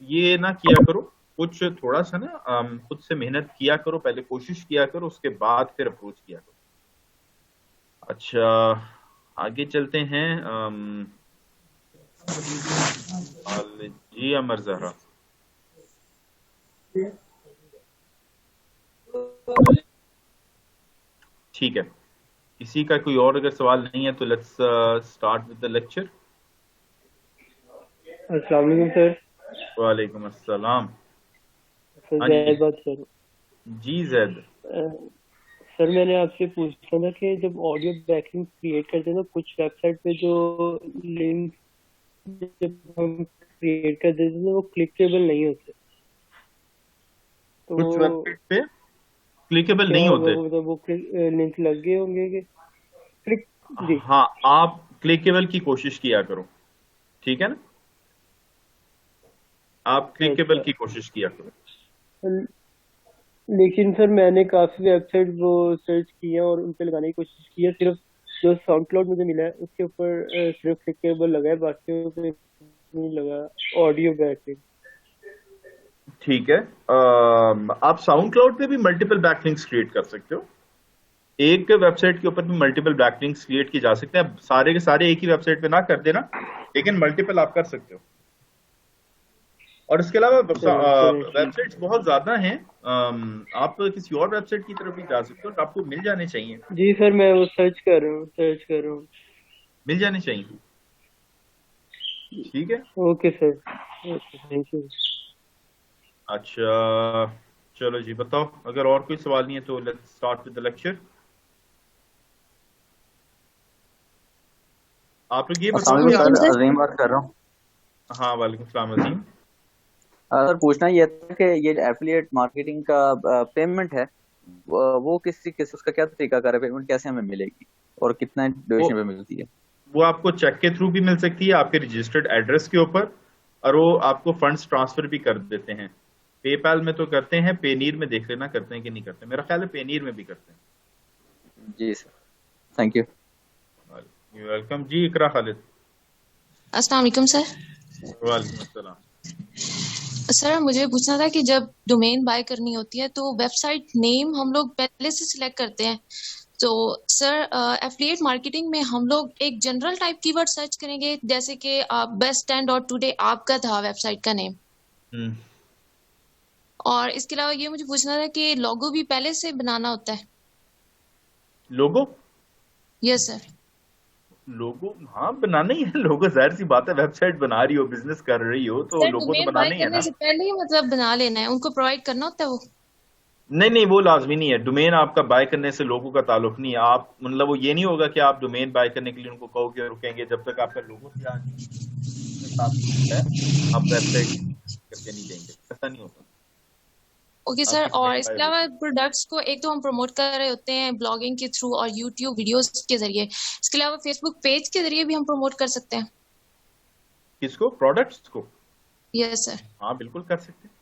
ये ना किया करो, कुछ थोड़ा सा ना खुद से मेहनत किया करो, पहले कोशिश किया करो, उसके बाद फिर अप्रोच किया करो। अच्छा, आगे चलते हैं। जी अमर जहरा। ठीक है, किसी का कोई और अगर सवाल नहीं है तो let's start with the lecture. अस्सलाम वालेकुम सर। वालेकुम अस्सलाम। सर हाँ जी। जैद बात सर। जी जैद। सर मैंने आपसे पूछना था कि जब ऑडियो बैकलिंक क्रिएट करते हैं तो कुछ वेबसाइट पे जो लिंक जब हम क्रिएट कर देते हैं तो वो क्लिकेबल नहीं होते, तो कुछ वो वेबसाइट पे क्लिकेबल क्या नहीं होगा? होते। वो मतलब वो लिंक लग गए होंगे कि क्लिक? जी। हाँ, आप क्लिकेबल की कोशिश किया करो, ठीक है ना। आप क्लिकेबल अच्छा। की कोशिश किया करो। लेकिन सर मैंने काफी वेबसाइट वो सर्च की है और उन पे लगाने की कोशिश की है, सिर्फ जो साउंड क्लाउड मुझे मिला है उसके ऊपर सिर्फ क्लिकेबल लगा है, बाकी पे नहीं लगा ऑडियो बैकलिंक। ठीक है, आप साउंड क्लाउड पे भी मल्टीपल बैकलिंक्स क्रिएट कर सकते हो। एक वेबसाइट के ऊपर भी मल्टीपल बैकलिंक्स क्रिएट की जा सकते हैं। सारे के सारे एक ही वेबसाइट पे ना कर देना, लेकिन मल्टीपल आप कर सकते हो। और इसके अलावा चलो चलें ठीक वेबसाइट्स बहुत ज्यादा हैं। आप किसी और वेबसाइट की तरफ भी जा सकते हो, तो आपको मिल जाने चाहिए। है। जी सर मैं वो सर्च कर रहा हूँ, सर्च कर रहा हूँ। मिल जाने चाहिए। ठीक है। Okay sir. Okay thank you. अच्छा, चलो जी बताओ, अगर और कोई सवाल नहीं है तो let's start with the lecture. आप लोग ये अस्सलाम बताओ कि वालेकुम आप। सर, अजीम बात कर रहा हूँ। हाँ, वालेकुम सलाम अजीम। सर पूछना ये था कि ये एफिलिएट मार्केटिंग का पेमेंट है, वो किस उसका क्या तरीका है, पेमेंट कैसे हमें मिलेगी और कितना वो ड्यूरेशन पे मिलती है? वो आपको चेक के थ्रू भी मिल सकती है, आपके रजिस्टर्ड एड्रेस के ऊपर। और वो आपको फंड्स ट्रांसफर भी कर देते हैं। पेपाल में तो करते हैं, पेनीर में देख लेना करते हैं कि नहीं करते, मेरा ख्याल है पेनीर में भी करते जी सर, थैंक यू। हैं। यू वेलकम जी, इकरा खालिद। अस्सलाम वालेकुम सर। वालेकुम अस्सलाम। सर मुझे पूछना था कि जब डोमेन बाय करनी होती है तो वेबसाइट नेम हम लोग पहले से सिलेक्ट करते हैं, तो सर एफिलिएट मार्केटिंग में हम लोग एक जनरल टाइप कीवर्ड सर्च करेंगे, जैसे कि बेस्ट एंड डॉट टुडे आपका था वेबसाइट का नेम। हम्म। और इसके अलावा ये मुझे पूछना था कि लोगो भी पहले से बनाना होता है? लोगो। Yes sir. लोगो हाँ बनाना ही है। लोगो जाहिर सी बात है, वेबसाइट बना रही हो, बिजनेस कर रही हो, तो सर लोगो तो डोमेन बाय बनाना ही है करने ना। से पहले ही मतलब बना लेना है, उनको प्रोवाइड करना होता है वो? नहीं नहीं, वो लाजमी नहीं है। डोमेन आपका बाय करने से लोगों का ताल्लुक नहीं है। आप मतलब वो ये नहीं होगा कि आप डोमेन बाय करने के लिए उनको कहो कि रुकेंगे जब तक आपका लोगो तैयार नहीं होगा, उसके साथ जो है आप वेबसाइट करके नहीं देंगे, ऐसा नहीं होता। Okay sir. आपकी और डोमेन बाय इसके हो अलावा जाएगी। प्रोडक्ट्स को एक तो हम प्रमोट कर रहे होते हैं ब्लॉगिंग के थ्रू और यूट्यूब वीडियोस के जरिए, इसके अलावा फेसबुक पेज के जरिए भी हम प्रमोट कर सकते हैं? किसको? प्रोडक्ट्स को? Yes sir. हाँ बिल्कुल कर सकते हैं।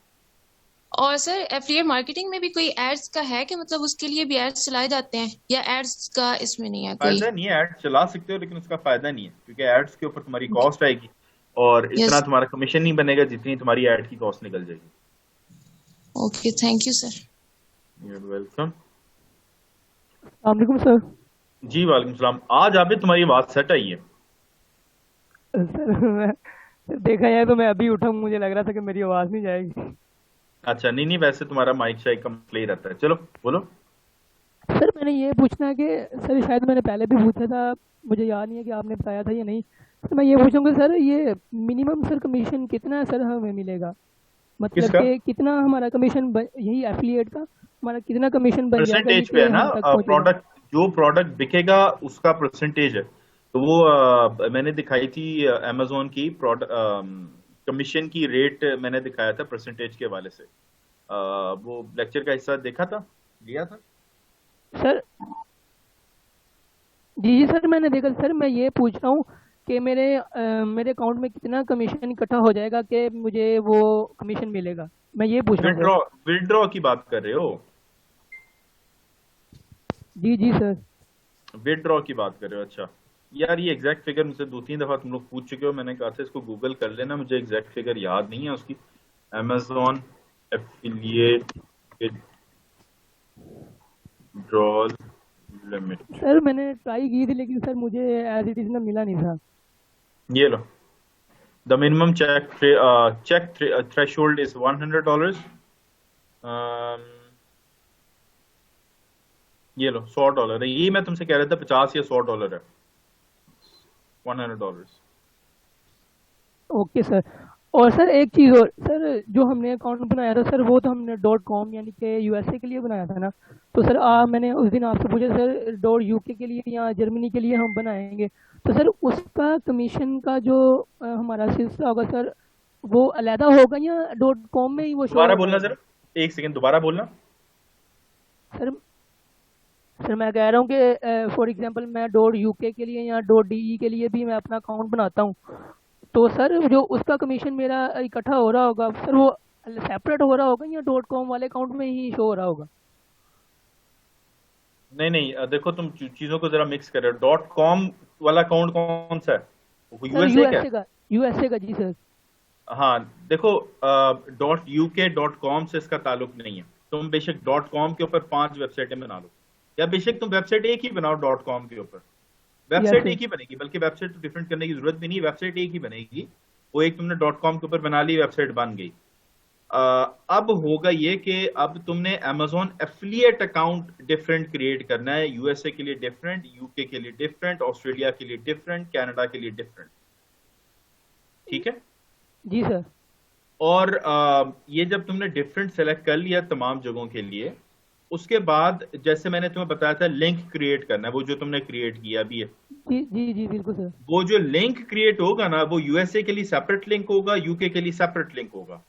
और सर एफिलिएट मार्केटिंग में भी कोई एड्स का है कि मतलब उसके लिए भी एड्स चलाए जाते हैं, या एड्स का इसमें नहीं है कोई? फायदा नहीं है, एड चला सकते हो लेकिन उसका फायदा नहीं है, क्योंकि एड्स के ऊपर तुम्हारी कॉस्ट आएगी और इतना यस। तुम्हारा कमीशन नहीं बनेगा जितनी तुम्हारी एड की कॉस्ट निकल जाएगी। Okay thank you sir. You welcome. वालेकुम सर। जी वालेकुम सलाम। आज आबिद तुम्हारी आवाज सेट आई है। सर मैं देखा जाए तो मैं अभी उठा हूँ, मुझे लग रहा था कि मेरी आवाज नहीं जाएगी। अच्छा, नहीं नहीं, वैसे तुम्हारा माइक शाइक का मसला ही रहता है। चलो बोलो। सर मैंने ये पूछना है कि सर शायद मैंने पहले भी पूछा था, मुझे याद नहीं है कि आपने बताया था या नहीं। तो मैं ये पूछूंगा सर, ये मिनिमम सर कमीशन कितना सर हमें मिलेगा? मतलब किसका? कि कितना हमारा कमीशन यही एफिलिएट का हमारा कितना कमीशन बन जाएगा ये परसेंटेज पे कि है ना। हम तक पहुंचेगा? प्रोडक्ट, जो प्रोडक्ट बिकेगा उसका परसेंटेज है। तो वो मैंने दिखाई थी अमेजोन की प्रोडक्ट कमीशन की रेट मैंने दिखाया था परसेंटेज के हवाले से। वो लेक्चर का हिस्सा देखा था, लिया था। सर जी जी सर मैंने देखा सर। मैं ये पूछ रहा हूँ कि मेरे अकाउंट में कितना कमीशन इकट्ठा हो जाएगा कि मुझे वो कमीशन मिलेगा, मैं ये पूछ रहा हूँ सर। विड्रॉ, विड्रॉ की बात कर रहे हो? जी जी सर। विड्रॉ की बात कर रहे हो, अच्छा। यार ये एग्जैक्ट फिगर मुझसे दो तीन दफा तुम लोग पूछ चुके हो, मैंने कहा था इसको गूगल कर लेना, मुझे एग्जैक्ट फिगर याद नहीं है उसकी। Amazon affiliate withdrawal limit. Sir मैंने ट्राई की थी लेकिन सर मुझे एज इट इज ना मिला नहीं था। ये लो, the minimum check threshold is $100. um, ये लो $100 है, यही मैं तुमसे कह रहा था, $50 या $100 है, $100। Okay sir. और सर एक चीज़ और सर, जो हमने अकाउंट बनाया था सर वो तो हमने .com यानी कि यूएसए के लिए बनाया था ना, तो सर मैंने उस दिन आपसे पूछा सर .uk के लिए या जर्मनी के लिए हम बनाएंगे, तो सर उसका कमीशन का जो हमारा सिलसिला होगा सर वो अलहदा होगा या .com में ही वो दोबारा शो बोलना होगा? जरा, एक सेकंड दोबारा बोलना। सर सर मैं कह रहा हूँ कि फॉर एग्जांपल मैं .uk के लिए या .de के लिए भी मैं अपना अकाउंट बनाता हूँ, तो सर जो उसका कमीशन मेरा इकट्ठा हो रहा होगा सर वो सेपरेट हो रहा होगा या .com वाले अकाउंट में ही शो हो रहा होगा? नहीं नहीं, देखो तुम चीजों को जरा मिक्स कर रहे हो। .com वाला अकाउंट कौन सा है? सर यूएसए का? यूएसए का जी सर। हाँ देखो, .uk.com से इसका ताल्लुक नहीं है। तुम बेशक .com के ऊपर 5 वेबसाइटें बना लो, या बेशक तुम वेबसाइट एक ही बनाओ .com के ऊपर, वेबसाइट एक ही बनेगी, बल्कि वेबसाइट तो डिफरेंट करने की जरूरत भी नहीं, वेबसाइट एक ही बनेगी। वो एक तुमने .com के ऊपर बना ली, वेबसाइट बन गई। अब होगा ये कि अब तुमने Amazon affiliate account different create करना है, यूएसए के लिए डिफरेंट, यूके के लिए डिफरेंट, ऑस्ट्रेलिया के लिए डिफरेंट, कनाडा के लिए डिफरेंट, ठीक है? जी सर। और ये जब तुमने डिफरेंट सेलेक्ट कर लिया तमाम जगहों के लिए, उसके बाद जैसे मैंने तुम्हें बताया था लिंक क्रिएट करना है, वो जो तुमने क्रिएट किया अभी है, जी जी जी बिल्कुल सर। वो जो लिंक क्रिएट होगा ना, वो यूएसए के लिए सेपरेट लिंक होगा, यूके के लिए सेपरेट लिंक होगा,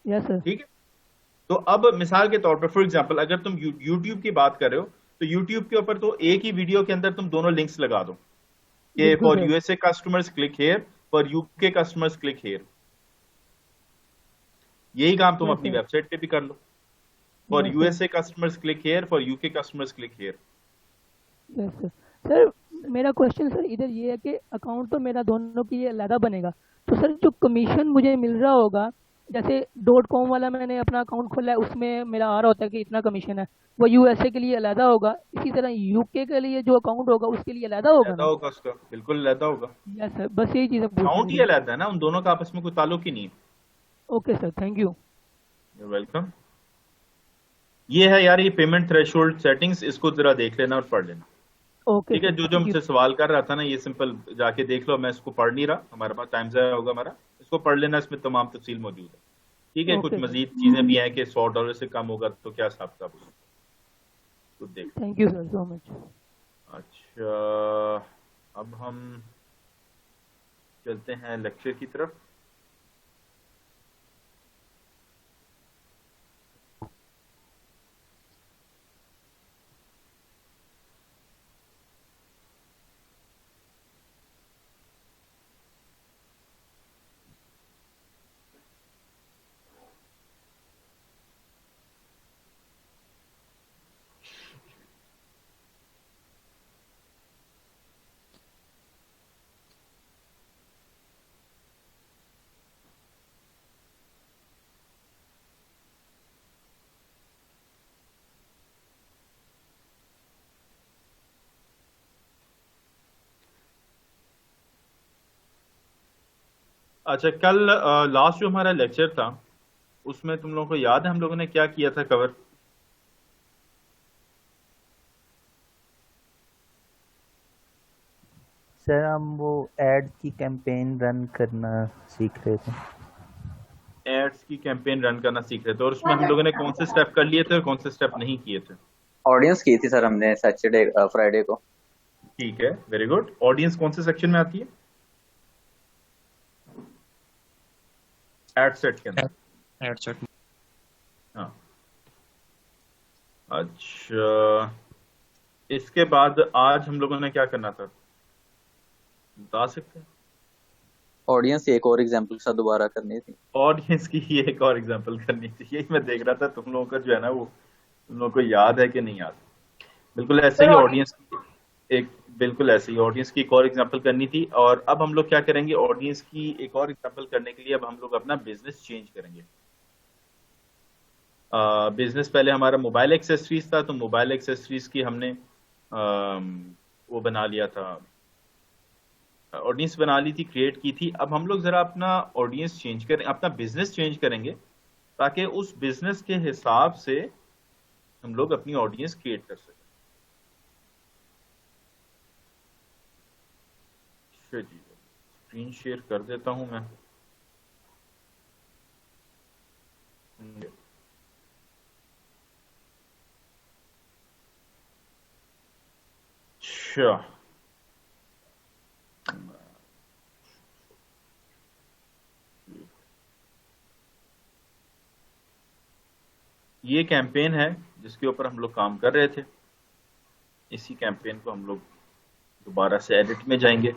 यस सर। ठीक है? तो अब मिसाल के तौर पर फॉर एग्जांपल अगर तुम YouTube की बात कर रहे हो, तो YouTube के ऊपर तो एक ही वीडियो के अंदर तुम दोनों लिंक्स लगा दो कि बिल्कुल for sir. USA customers click here, for UK customers click here. यही काम तुम यस अपनी सर। वेबसाइट पे भी कर लो, for yes sir. USA customers click here, for UK customers click here. Yes sir. Sir मेरा क्वेश्चन सर इधर ये है कि अकाउंट तो मेरा दोनों की ये अलहदा बनेगा, तो सर जो कमीशन मुझे मिल रहा होगा, जैसे .com वाला मैंने अपना अकाउंट खोला है उसमें मेरा आ रहा होता है कि इतना कमीशन है, वो यूएसए के लिए अलहदा होगा, इसी तरह यूके के लिए जो अकाउंट होगा उसके लिए अलहदा होगा अलहदा ना? होगा उसका, बिल्कुल अलहदा होगा। यस सर, बस यही चीज़ें पूछनी अकाउंट ही थी। अलहदा है ना, उन दोनों का आपस में कोई ताल्लुक ही नहीं है। Okay sir, thank you. You're welcome। ये है यार, ये पेमेंट थ्रेशोल्ड सेटिंग्स, इसको जरा देख लेना और पढ़ लेना, ओके ठीक है? सर, जो थैंक यू। मुझसे सवाल कर रहा था ना, ये सिंपल जाके देख लो, मैं इसको पढ़ नहीं रहा, हमारे पास टाइम ज़ाया होगा हमारा, इसको पढ़ लेना, इसमें तमाम तफसील मौजूद है, ठीक है? कुछ ओके सर, मजीद चीजें भी हैं कि $100 से कम होगा तो क्या हिसाब किताब होगा, तो देख। Thank you sir so much. अच्छा, अब हम चलते हैं लेक्चर की तरफ। अच्छा, कल लास्ट जो हमारा लेक्चर था उसमें तुम लोगों को याद है हम लोगों ने क्या किया था कवर? सर हम वो एड की कैंपेन रन करना सीख रहे थे। एड्स की कैंपेन रन करना सीख रहे थे, और उसमें हम लोगों ने कौन से स्टेप कर लिए थे और कौन से स्टेप नहीं किए थे? ऑडियंस की थी सर हमने सैटरडे फ्राइडे को। ठीक है, वेरी गुड। ऑडियंस कौन से सेक्शन में आती है? एड सेट के अंदर। Ad set. हाँ, अच्छा, इसके बाद आज हम लोगों ने क्या करना था, बता सकते हैं? ऑडियंस एक और एग्जांपल सा दोबारा करनी थी। ऑडियंस की ही एक और एग्जांपल करनी थी, यही मैं देख रहा था तुम लोगों का जो है ना, वो तुम लोगों को याद है कि नहीं याद? बिल्कुल ऐसे ही ऑडियंस की एक बिल्कुल ऐसे ही ऑडियंस की एक और एग्जांपल करनी थी, और अब हम लोग क्या करेंगे, ऑडियंस की एक और एग्जांपल करने के लिए अब हम लोग अपना बिजनेस चेंज करेंगे। बिजनेस पहले हमारा मोबाइल एक्सेसरीज था, तो मोबाइल एक्सेसरीज की हमने वो बना लिया था, ऑडियंस बना ली थी, क्रिएट की थी। अब हम लोग जरा अपना ऑडियंस चेंज करें, अपना बिजनेस चेंज करेंगे, ताकि उस बिजनेस के हिसाब से हम लोग अपनी ऑडियंस क्रिएट कर सकें। अच्छा जी, स्क्रीन शेयर कर देता हूं मैं। अच्छा, ये कैंपेन है जिसके ऊपर हम लोग काम कर रहे थे। इसी कैंपेन को हम लोग दोबारा से एडिट में जाएंगे।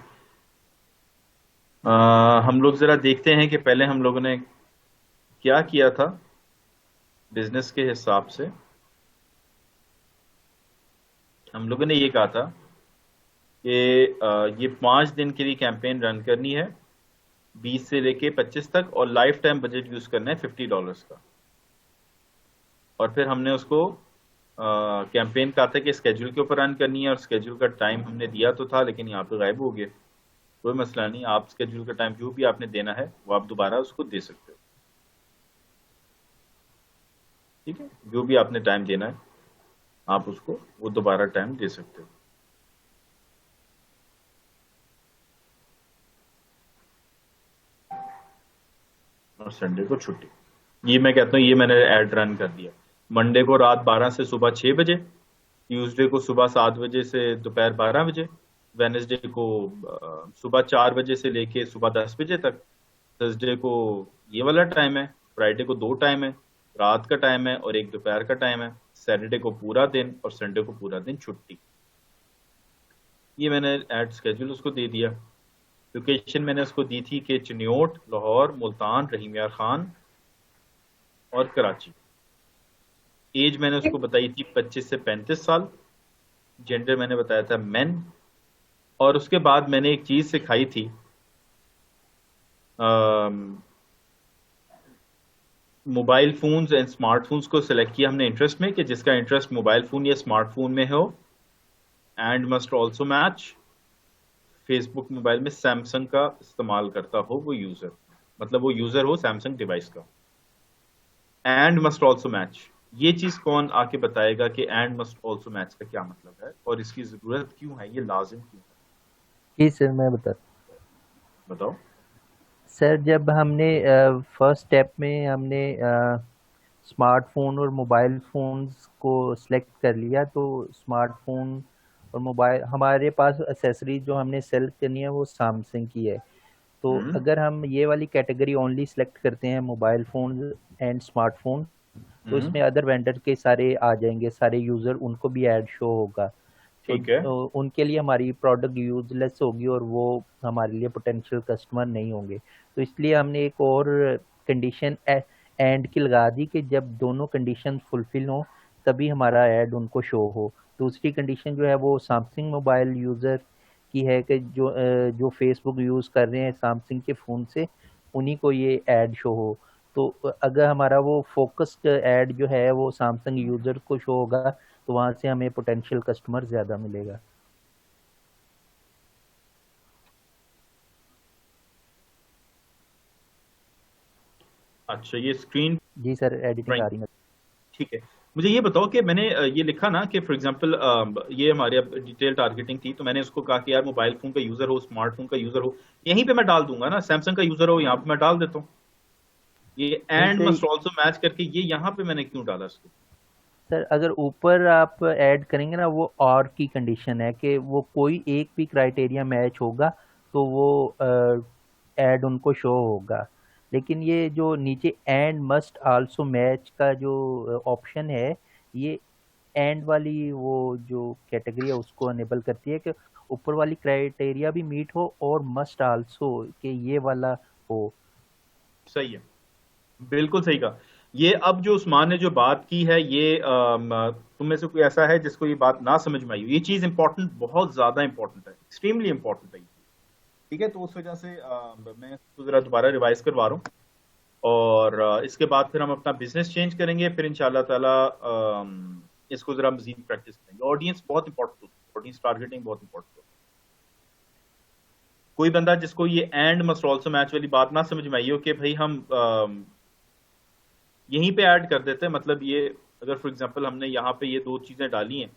हम लोग जरा देखते हैं कि पहले हम लोगों ने क्या किया था बिजनेस के हिसाब से। हम लोगों ने ये कहा था कि ये 5 दिन के लिए कैंपेन रन करनी है, 20 से लेके 25 तक, और लाइफ टाइम बजट यूज करना है $50 का। और फिर हमने उसको कैंपेन कहा था कि स्केड्यूल के ऊपर रन करनी है, और स्केड्यूल का टाइम हमने दिया तो था, लेकिन यहाँ पे गायब हो गए। कोई मसला नहीं, आप स्केड्यूल का टाइम जो भी आपने देना है वो आप दोबारा उसको दे सकते हो। ठीक है, जो भी आपने टाइम देना है आप उसको वो दोबारा टाइम दे सकते हो। और संडे को छुट्टी। ये मैं कहता हूँ ये मैंने ऐड रन कर दिया। मंडे को रात 12 से सुबह 6 बजे, ट्यूसडे को सुबह 7 बजे से दोपहर 12 बजे, वेनेसडे को सुबह 4 बजे से लेके सुबह 10 बजे तक, थर्सडे को ये वाला टाइम है, फ्राइडे को 2 टाइम है, रात का टाइम है और एक दोपहर का टाइम है, सैटरडे को पूरा दिन और संडे को पूरा दिन छुट्टी। ये मैंने ऐड स्केड्यूल उसको दे दिया। लोकेशन मैंने उसको दी थी कि चिन्योट, लाहौर, मुल्तान, रहीम यार खान और कराची। एज मैंने उसको बताई थी 25 से 35 साल। जेंडर मैंने बताया था मेन। और उसके बाद मैंने एक चीज सिखाई थी, मोबाइल फोन्स एंड स्मार्टफोन्स को सिलेक्ट किया हमने इंटरेस्ट में, कि जिसका इंटरेस्ट मोबाइल फोन या स्मार्टफोन में हो, and must also match Facebook mobile में सैमसंग का इस्तेमाल करता हो वो यूजर, मतलब वो यूजर हो सैमसंग डिवाइस का। एंड मस्ट ऑल्सो मैच, ये चीज कौन आके बताएगा कि एंड मस्ट ऑल्सो मैच का क्या मतलब है और इसकी जरूरत क्यों है, ये लाजिम क्यों है? जी सर, मैं बता। बताओ। सर, जब हमने फर्स्ट स्टेप में हमने स्मार्टफोन और मोबाइल फोन्स को सिलेक्ट कर लिया, तो स्मार्टफोन और मोबाइल हमारे पास एसेसरीज जो हमने सेलेक्ट करनी है वो सैमसंग की है। तो हम्म अगर हम ये वाली कैटेगरी ओनली सिलेक्ट करते हैं, मोबाइल फोन एंड स्मार्टफोन, तो हम्म इसमें अदर वेंडर के सारे आ जाएंगे, सारे यूजर, उनको भी ऐड शो होगा। ठीक है। तो उनके लिए हमारी प्रोडक्ट यूजलेस होगी और वो हमारे लिए पोटेंशियल कस्टमर नहीं होंगे। तो इसलिए हमने एक और कंडीशन एंड की लगा दी कि जब दोनों कंडीशन फुलफिल हो तभी हमारा ऐड उनको शो हो। दूसरी कंडीशन जो है वो सैमसंग मोबाइल यूज़र की है कि जो फेसबुक यूज़ कर रहे हैं सैमसंग के फ़ोन से, उन्हीं को ये ऐड शो हो। तो अगर हमारा वो फोकस्ड ऐड जो है वो सैमसंग यूज़र को शो होगा, तो वहां से हमें पोटेंशियल कस्टमर ज्यादा मिलेगा। अच्छा, ये स्क्रीन जी सर, एडिटिंग आ रही है। ठीक है। मुझे ये बताओ कि मैंने ये लिखा ना कि फॉर एग्जांपल ये हमारे अब डिटेल टारगेटिंग थी, तो मैंने उसको कहा कि यार मोबाइल फोन का यूजर हो, स्मार्टफोन का यूजर हो, यहीं पे मैं डाल दूंगा ना, सैमसंग का यूजर हो यहाँ पे मैं डाल देता हूँ। ये एंड नहीं मस्ट ऑल्सो मैच करके ये यहाँ पे मैंने क्यों डाला इसको? सर, अगर ऊपर आप ऐड करेंगे ना, वो और की कंडीशन है कि वो कोई एक भी क्राइटेरिया मैच होगा तो वो ऐड उनको शो होगा। लेकिन ये जो नीचे एंड मस्ट आल्सो मैच का जो ऑप्शन है, ये एंड वाली वो जो कैटेगरी है उसको अनेबल करती है कि ऊपर वाली क्राइटेरिया भी मीट हो और मस्ट आल्सो कि ये वाला हो। सही है, बिल्कुल सही कहा। ये अब जो उस्मान ने जो बात की है, ये तुम में से कोई ऐसा है जिसको ये बात ना समझ में आई हो? ये चीज इंपॉर्टेंट, बहुत ज्यादा इंपॉर्टेंट है, एक्सट्रीमली इंपॉर्टेंट है। ठीक है, तो उस वजह से मैं इसको जरा दोबारा रिवाइज करवा रहा हूँ। और इसके बाद फिर हम अपना बिजनेस चेंज करेंगे, फिर इंशाल्लाह ताला इसको जरा मजीद प्रैक्टिस करेंगे। ऑडियंस बहुत इंपॉर्टेंट होती है, ऑडियंस टारगेटिंग बहुत इंपॉर्टेंट होती है। कोई बंदा जिसको ये एंड मस्ट ऑल्सो मैच वाली बात ना समझ में आई हो कि भाई हम यहीं पे ऐड कर देते हैं, मतलब ये अगर फॉर एग्जांपल हमने यहाँ पे ये दो चीजें डाली हैं,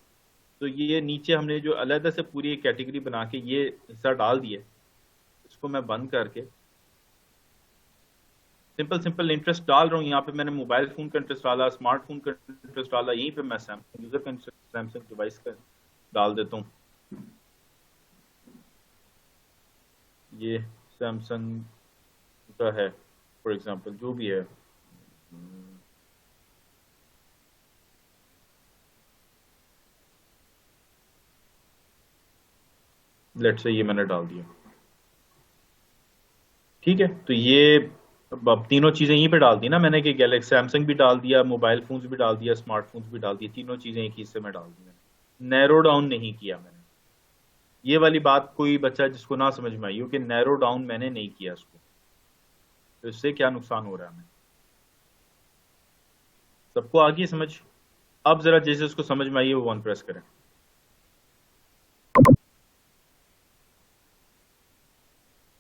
तो ये नीचे हमने जो अलग से पूरी एक कैटेगरी बना के ये हिस्सा डाल दिया, इसको मैं बंद करके सिंपल सिंपल इंटरेस्ट डाल रहा हूँ। यहाँ पे मैंने मोबाइल फोन का इंटरेस्ट डाला, स्मार्टफोन का इंटरेस्ट डाला, यहीं पे मैं सैमसंग यूजर का सैमसंग डिवाइस का डाल देता हूँ। ये सैमसंग का है फॉर एग्जांपल, जो भी है। लेट्स से ये मैंने डाल दिया। ठीक है, तो ये अब तीनों चीजें यहीं पे डाल दी ना मैंने, कि गैलेक्सी सैमसंग भी डाल दिया, मोबाइल फोन्स भी डाल दिया, स्मार्टफोन्स भी डाल दिए, तीनों चीजें एक ही हिस्से में डाल दी मैंने, नैरो डाउन नहीं किया मैंने। ये वाली बात कोई बच्चा जिसको ना समझ में आई हो कि नैरो डाउन मैंने नहीं किया इसको, तो इससे क्या नुकसान हो रहा है हमें, सबको आ गई समझ? अब जरा जैसे उसको समझ में आई है वो वन प्रेस करें।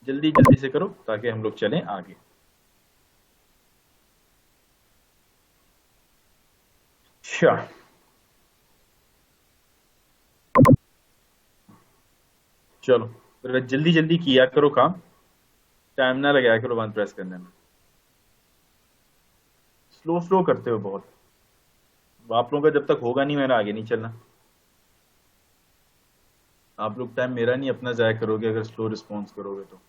जल्दी जल्दी से करो ताकि हम लोग चलें आगे। अच्छा, चलो जरा जल्दी जल्दी किया करो काम, टाइम ना लगाया करो वन प्रेस करने में, स्लो स्लो करते हो बहुत। आप लोगों का जब तक होगा नहीं मैंने आगे नहीं चलना। आप लोग टाइम मेरा नहीं अपना जाया करोगे अगर स्लो रिस्पॉन्स करोगे तो।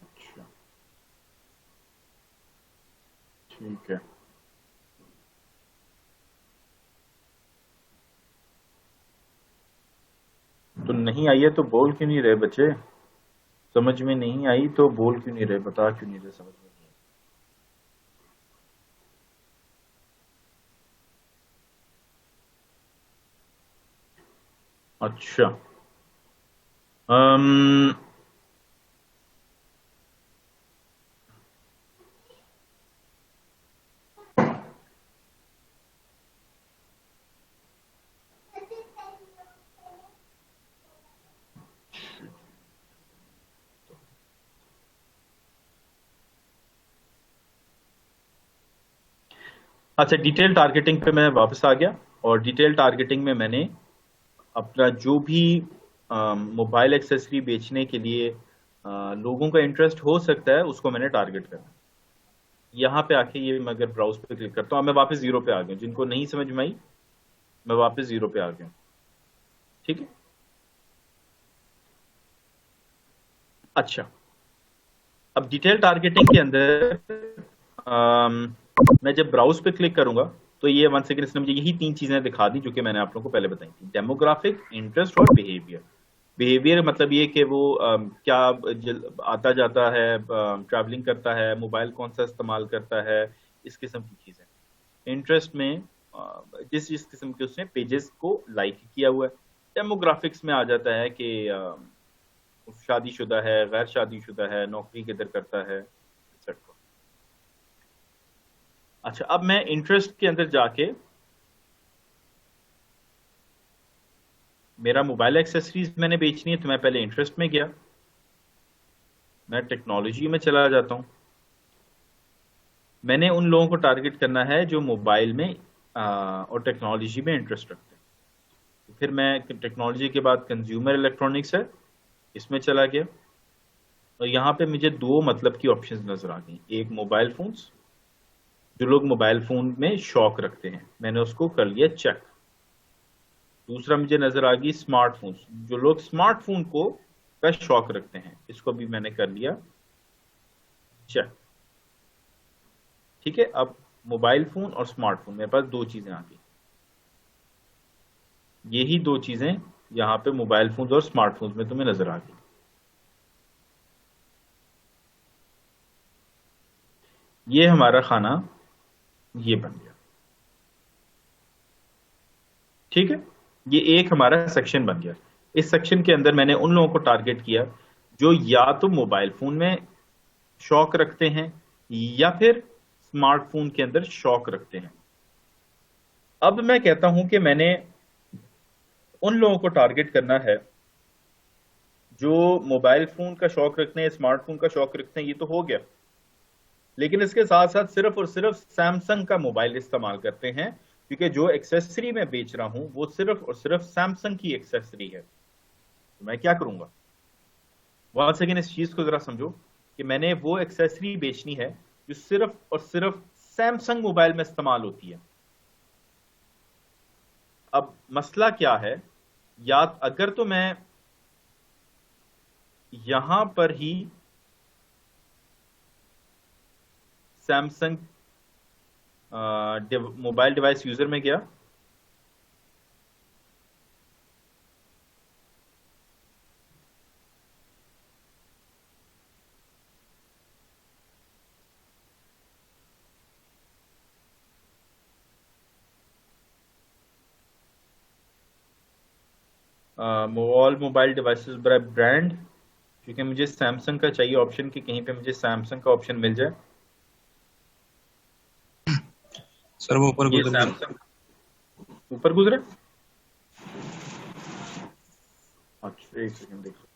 अच्छा, ठीक है। तो नहीं आई है तो बोल क्यों नहीं रहे बच्चे? समझ में नहीं आई तो बोल क्यों नहीं रहे, बता क्यों नहीं रहे समझ में नहीं आई? अच्छा, अम्म अच्छा, डिटेल टारगेटिंग पे मैं वापस आ गया, और डिटेल टारगेटिंग में मैंने अपना जो भी मोबाइल एक्सेसरी बेचने के लिए लोगों का इंटरेस्ट हो सकता है उसको मैंने टारगेट करना। यहाँ पे आके ये मैं अगर ब्राउज पे क्लिक करता हूँ, मैं वापस जीरो पे आ गया, जिनको नहीं समझ में आई मैं वापस जीरो पे आ गया। ठीक है, अच्छा, अब डिटेल टारगेटिंग के अंदर मैं जब ब्राउज पे क्लिक करूंगा तो ये वन सेकंड, इसने मुझे यही तीन चीजें दिखा दी जो कि मैंने आप लोगों को पहले बताई थी, डेमोग्राफिक, इंटरेस्ट और बिहेवियर। बिहेवियर मतलब ये कि वो क्या आता जाता है, ट्रैवलिंग करता है, मोबाइल कौन सा इस्तेमाल करता है, इस किस्म की चीजें। इंटरेस्ट में जिस जिस किस्म के उसने पेजेस को लाइक किया हुआ है। डेमोग्राफिक्स में आ जाता है कि शादीशुदा है, गैर शादीशुदा है, नौकरी किधर करता है, एक्सेट्रा। अच्छा, अब मैं इंटरेस्ट के अंदर जाके मेरा मोबाइल एक्सेसरीज मैंने बेचनी है तो मैं पहले इंटरेस्ट में गया, मैं टेक्नोलॉजी में चला जाता हूं। मैंने उन लोगों को टारगेट करना है जो मोबाइल में और टेक्नोलॉजी में इंटरेस्ट रखते हैं। तो फिर मैं टेक्नोलॉजी के बाद कंज्यूमर इलेक्ट्रॉनिक्स है, इसमें चला गया, और यहाँ पे मुझे दो मतलब की ऑप्शंस नजर आ गई। एक मोबाइल फोन्स, जो लोग मोबाइल फोन में शौक रखते हैं, मैंने उसको कर लिया चेक। दूसरा मुझे नजर आ गई स्मार्टफोन्स, जो लोग स्मार्टफोन को का शौक रखते हैं, इसको भी मैंने कर लिया चेक। ठीक है, अब मोबाइल फोन और स्मार्टफोन मेरे पास दो चीजें आ गई। यही दो चीजें यहाँ पे मोबाइल फोन्स और स्मार्टफोन्स में तुम्हें नजर आ गई। ये हमारा खाना ये बन गया, ठीक है। ये एक हमारा सेक्शन बन गया। इस सेक्शन के अंदर मैंने उन लोगों को टारगेट किया जो या तो मोबाइल फोन में शौक रखते हैं या फिर स्मार्टफोन के अंदर शौक रखते हैं। अब मैं कहता हूं कि मैंने उन लोगों को टारगेट करना है जो मोबाइल फोन का शौक रखते हैं, स्मार्टफोन का शौक रखते हैं, ये तो हो गया। लेकिन इसके साथ साथ सिर्फ और सिर्फ सैमसंग का मोबाइल इस्तेमाल करते हैं, क्योंकि जो एक्सेसरी मैं बेच रहा हूं वो सिर्फ और सिर्फ सैमसंग की एक्सेसरी है। तो मैं क्या करूंगा, वहां से इस चीज को जरा समझो कि मैंने वो एक्सेसरी बेचनी है जो सिर्फ और सिर्फ सैमसंग मोबाइल में इस्तेमाल होती है। अब मसला क्या है, या अगर तो मैं यहां पर ही सैमसंग मोबाइल डिवाइस यूजर में गया, all mobile devices by brand, क्योंकि मुझे सैमसंग का चाहिए ऑप्शन कि कहीं पे मुझे सैमसंग का ऑप्शन मिल जाए। सर वो ऊपर ये गुजर गया। सैमसंग ऊपर गुजरा। अच्छा एक सेकंड देखो,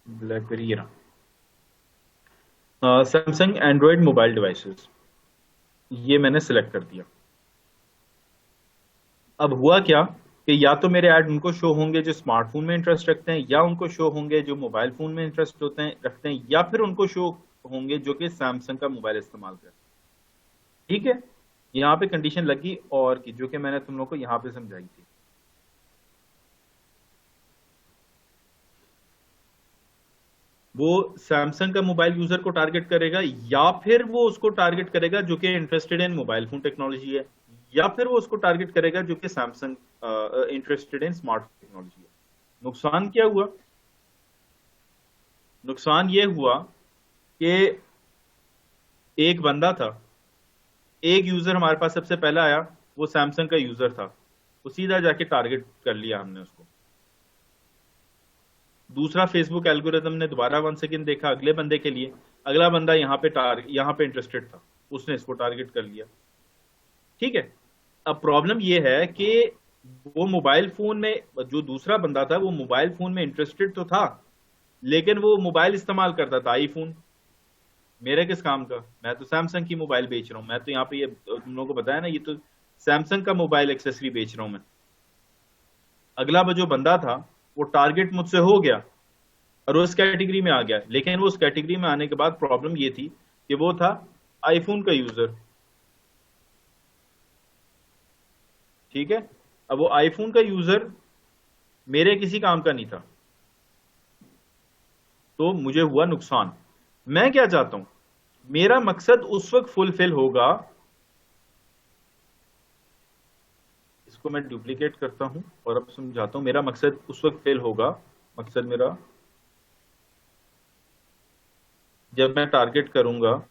blackberry Samsung Android mobile devices, ये मैंने सिलेक्ट कर दिया। अब हुआ क्या कि या तो मेरे ऐड उनको शो होंगे जो स्मार्टफोन में इंटरेस्ट रखते हैं, या उनको शो होंगे जो मोबाइल फोन में इंटरेस्ट रखते हैं, या फिर उनको शो होंगे जो कि सैमसंग का मोबाइल इस्तेमाल करते हैं। ठीक है, यहाँ पे कंडीशन लगी और की जो कि मैंने तुम लोगों को यहाँ पे समझाई थी। वो सैमसंग का मोबाइल यूजर को टारगेट करेगा, या फिर वो उसको टारगेट करेगा जो कि interested in mobile phone technology है, या फिर वो उसको टारगेट करेगा जो कि Samsung interested in smart technology है। नुकसान क्या हुआ, नुकसान ये हुआ कि एक बंदा था, एक यूजर हमारे पास सबसे पहला आया, वो सैमसंग का यूजर था, वो सीधा जाके टारगेट कर लिया हमने उसको। दूसरा फेसबुक एल्गोरिथम ने दोबारा 1 सेकंड देखा अगले बंदे के लिए, अगला बंदा यहाँ पे इंटरेस्टेड था, उसने इसको टारगेट कर लिया। ठीक है, अब प्रॉब्लम ये है कि वो मोबाइल फोन में, जो दूसरा बंदा था वो मोबाइल फोन में इंटरेस्टेड तो था, लेकिन वो मोबाइल इस्तेमाल करता था आईफोन। मेरे किस काम का, मैं तो सैमसंग की मोबाइल बेच रहा हूं। मैं तो यहाँ पे ये तुम लोगों को बताया ना, ये तो सैमसंग का मोबाइल एक्सेसरी बेच रहा हूं मैं। अगला जो बंदा था वो टारगेट मुझसे हो गया और उस कैटेगरी में आ गया, लेकिन वो उस कैटेगरी में आने के बाद प्रॉब्लम ये थी कि वो था आईफोन का यूजर। ठीक है, अब वो आईफोन का यूजर मेरे किसी काम का नहीं था, तो मुझे हुआ नुकसान। मैं क्या चाहता हूं, मेरा मकसद उस वक्त फुलफिल होगा, इसको मैं डुप्लीकेट करता हूं और अब समझाता हूं। मेरा मकसद उस वक्त फेल होगा, मकसद मेरा जब मैं टारगेट करूंगा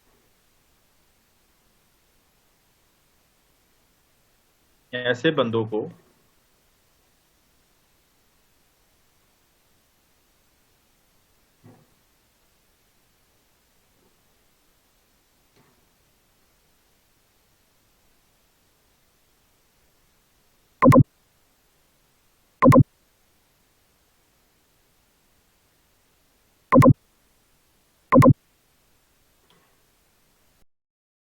ऐसे बंदों को